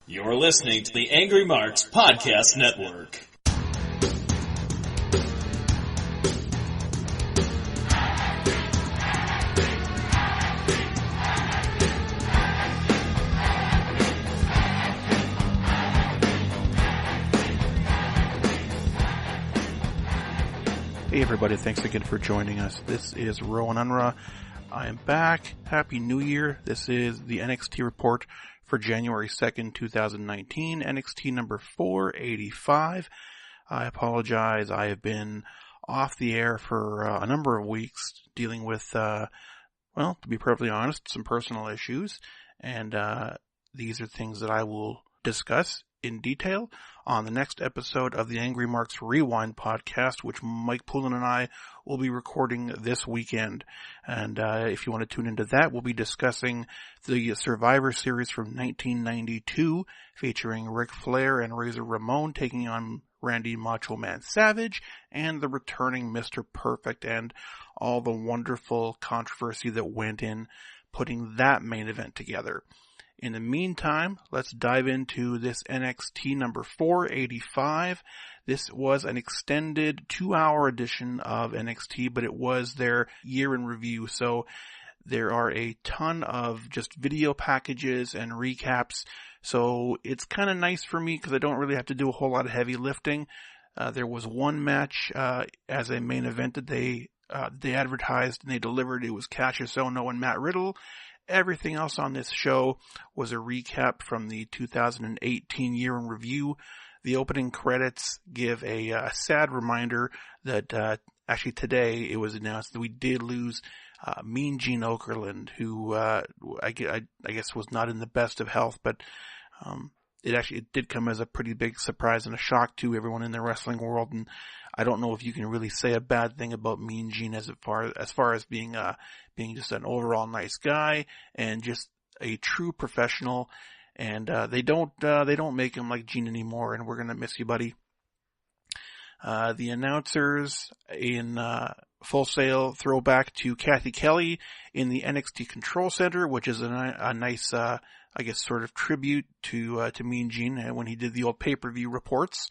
You're listening to the Angry Marks Podcast Network. Hey everybody, thanks again for joining us. This is Rohan. I am back. Happy New Year. This is the NXT report for January 2nd, 2019, NXT number 485. I apologize. I have been off the air for a number of weeks dealing with, to be perfectly honest, some personal issues. And these are things that I will discuss in detail on the next episode of the Angry Marks Rewind podcast, which Mike Poulin and I will be recording this weekend. And if you want to tune into that, we'll be discussing the Survivor Series from 1992, featuring Ric Flair and Razor Ramon taking on Randy Macho Man Savage, and the returning Mr. Perfect, and all the wonderful controversy that went in putting that main event together. In the meantime, let's dive into this NXT number 485. This was an extended 2-hour edition of NXT, but it was their year in review. So there are a ton of just video packages and recaps. So it's kind of nice for me because I don't really have to do a whole lot of heavy lifting. There was one match as a main event that they advertised and they delivered. It was Cassius Ohno and Matt Riddle. Everything else on this show was a recap from the 2018 year in review. The opening credits give a sad reminder that actually today it was announced that we did lose Mean Gene Okerlund, who I guess was not in the best of health, but it did come as a pretty big surprise and a shock to everyone in the wrestling world. And I don't know if you can really say a bad thing about Mean Gene as far as being just an overall nice guy and just a true professional. And they don't make him like Gene anymore. And we're gonna miss you, buddy. The announcers in Full Sail throwback to Kathy Kelly in the NXT Control Center, which is a nice, sort of tribute to Mean Gene when he did the old pay-per-view reports.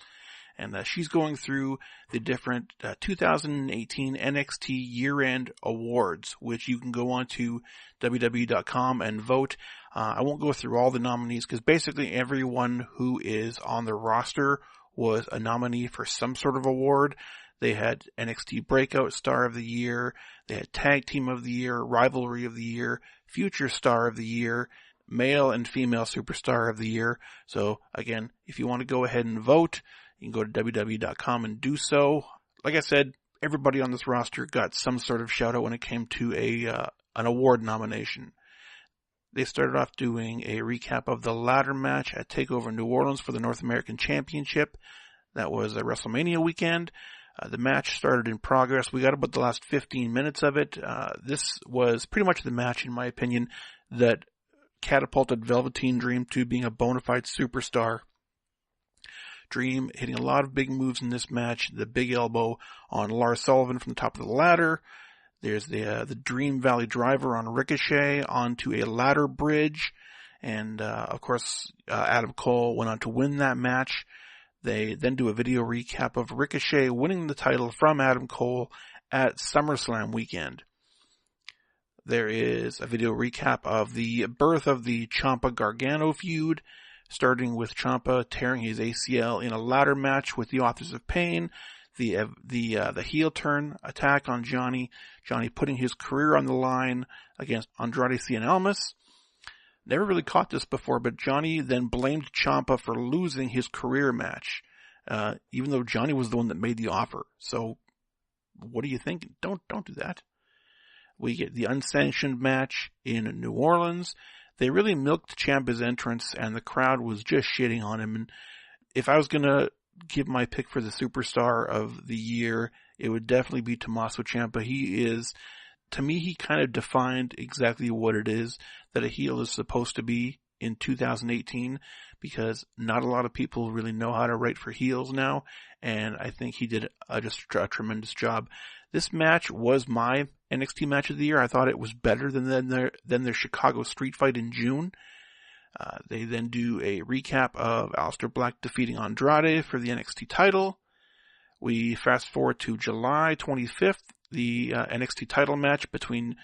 And she's going through the different 2018 NXT Year End Awards, which you can go on to WWE.com and vote. I won't go through all the nominees because basically everyone who is on the roster was a nominee for some sort of award. They had NXT Breakout Star of the Year, they had Tag Team of the Year, Rivalry of the Year, Future Star of the Year, Male and Female Superstar of the Year. So again, if you want to go ahead and vote, you can go to WWE.com and do so. Like I said, everybody on this roster got some sort of shout out when it came to an award nomination. They started off doing a recap of the ladder match at TakeOver New Orleans for the North American Championship. That was a WrestleMania weekend. The match started in progress. We got about the last 15 minutes of it. This was pretty much the match, in my opinion, that catapulted Velveteen Dream to being a bona fide superstar. Dream hitting a lot of big moves in this match. The big elbow on Lars Sullivan from the top of the ladder. There's the Dream Valley Driver on Ricochet onto a ladder bridge. And, of course, Adam Cole went on to win that match. They then do a video recap of Ricochet winning the title from Adam Cole at SummerSlam weekend. There is a video recap of the birth of the Ciampa Gargano feud, starting with Ciampa tearing his ACL in a ladder match with the Authors of Pain, the heel turn attack on Johnny putting his career on the line against Andrade Cien Almas. Never really caught this before, but Johnny then blamed Ciampa for losing his career match, even though Johnny was the one that made the offer. So, what do you think? Don't do that. We get the unsanctioned match in New Orleans. They really milked Ciampa's entrance, and the crowd was just shitting on him. And if I was gonna give my pick for the superstar of the year, it would definitely be Tommaso Ciampa. To me, he kind of defined exactly what it is that a heel is supposed to be in 2018, because not a lot of people really know how to write for heels now, and I think he did just a tremendous job. This match was my NXT match of the year. I thought it was better than their Chicago street fight in June. They then do a recap of Aleister Black defeating Andrade for the NXT title. We fast forward to July 25th, the NXT title match between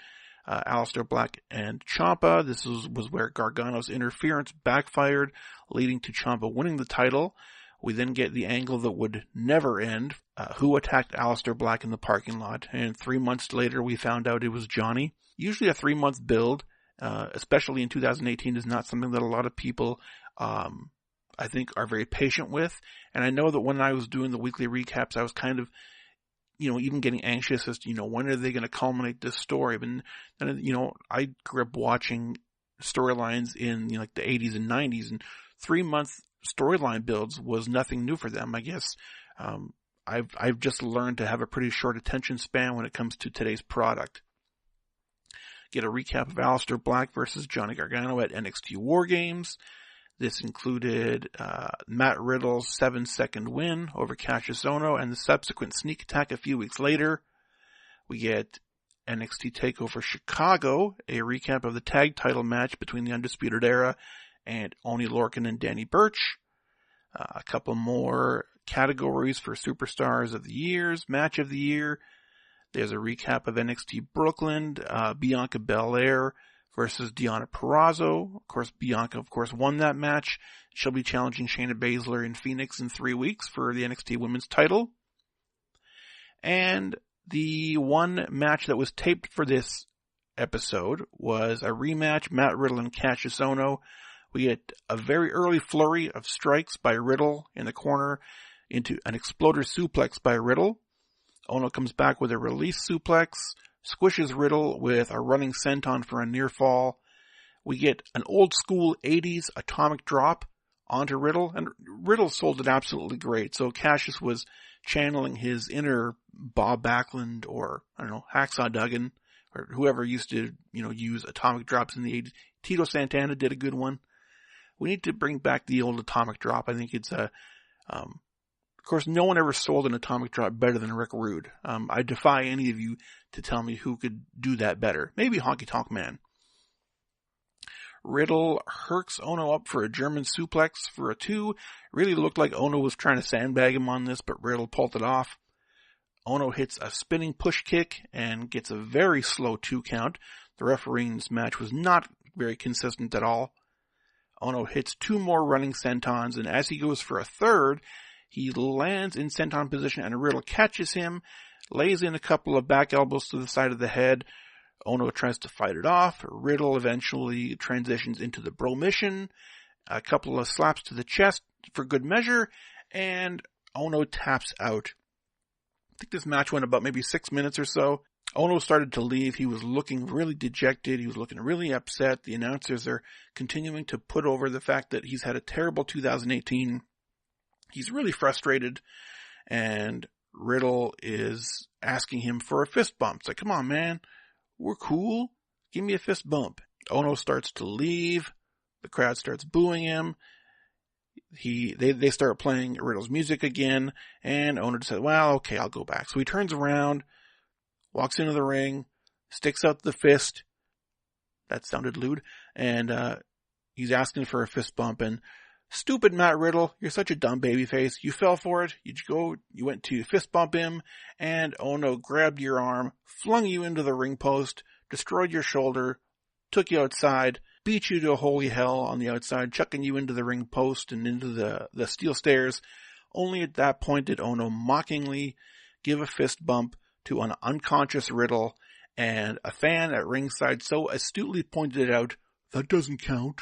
Aleister Black and Ciampa. This was where Gargano's interference backfired, leading to Ciampa winning the title. We then get the angle that would never end, who attacked Aleister Black in the parking lot, and 3 months later we found out it was Johnny. Usually a 3-month build, especially in 2018, is not something that a lot of people, I think, are very patient with. And I know that when I was doing the weekly recaps, I was kind of, even getting anxious as to, when are they going to culminate this story? And I grew up watching storylines in like the 80s and 90s, and 3-month storyline builds was nothing new for them. I guess I've just learned to have a pretty short attention span when it comes to today's product. Get a recap of Aleister Black versus Johnny Gargano at NXT War Games. This included Matt Riddle's 7-second win over Cassius Ohno and the subsequent sneak attack a few weeks later. We get NXT TakeOver Chicago, a recap of the tag title match between the Undisputed Era and Oney Lorcan and Danny Burch. A couple more categories for Superstars of the Years, Match of the Year. There's a recap of NXT Brooklyn, Bianca Belair versus Deonna Purrazzo. Of course, Bianca, won that match. She'll be challenging Shayna Baszler in Phoenix in 3 weeks for the NXT Women's title. And the one match that was taped for this episode was a rematch, Matt Riddle and Cassius Ohno. We get a very early flurry of strikes by Riddle in the corner into an exploder suplex by Riddle. Ohno comes back with a release suplex, squishes Riddle with a running senton for a near fall. We get an old school 80s atomic drop onto Riddle, and Riddle sold it absolutely great. So Cassius was channeling his inner Bob Backlund or, Hacksaw Duggan, or whoever used to, use atomic drops in the 80s. Tito Santana did a good one. We need to bring back the old atomic drop. I think it's of course, no one ever sold an atomic drop better than Rick Rude. I defy any of you to tell me who could do that better. Maybe Honky Tonk Man. Riddle herks Ohno up for a German suplex for a 2. Really looked like Ohno was trying to sandbag him on this, but Riddle pulled it off. Ohno hits a spinning push kick and gets a very slow 2 count. The referee in this match was not very consistent at all. Ohno hits 2 more running sentons, and as he goes for a third, he lands in senton position and Riddle catches him, lays in a couple of back elbows to the side of the head. Ohno tries to fight it off. Riddle eventually transitions into the bro mission, a couple of slaps to the chest for good measure, and Ohno taps out. I think this match went about maybe 6 minutes or so. Ohno started to leave. He was looking really dejected. He was looking really upset. The announcers are continuing to put over the fact that he's had a terrible 2018. He's really frustrated, and Riddle is asking him for a fist bump. It's like, come on, man. We're cool. Give me a fist bump. Ohno starts to leave. The crowd starts booing him. They start playing Riddle's music again, and Ohno says, well, okay, I'll go back. So he turns around, walks into the ring, sticks out the fist. That sounded lewd. And he's asking for a fist bump, and stupid Matt Riddle, you're such a dumb babyface. You fell for it. You went to fist bump him, and Ohno grabbed your arm, flung you into the ring post, destroyed your shoulder, took you outside, beat you to holy hell on the outside, chucking you into the ring post and into the steel stairs. Only at that point did Ohno mockingly give a fist bump to an unconscious Riddle, and a fan at ringside so astutely pointed it out, that doesn't count.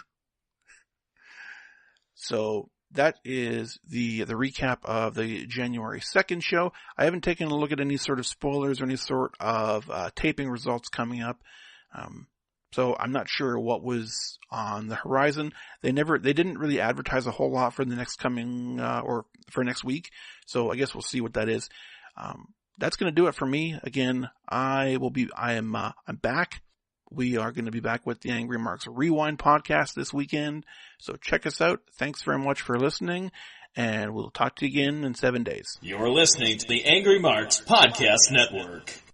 So that is the recap of the January 2nd show. I haven't taken a look at any sort of spoilers or any sort of taping results coming up. So I'm not sure what was on the horizon. They didn't really advertise a whole lot for the next coming, or for next week. So I guess we'll see what that is. That's going to do it for me. Again, I'm back. We are going to be back with the Angry Marks Rewind podcast this weekend. So check us out. Thanks very much for listening, and we'll talk to you again in 7 days. You're listening to the Angry Marks Podcast Network.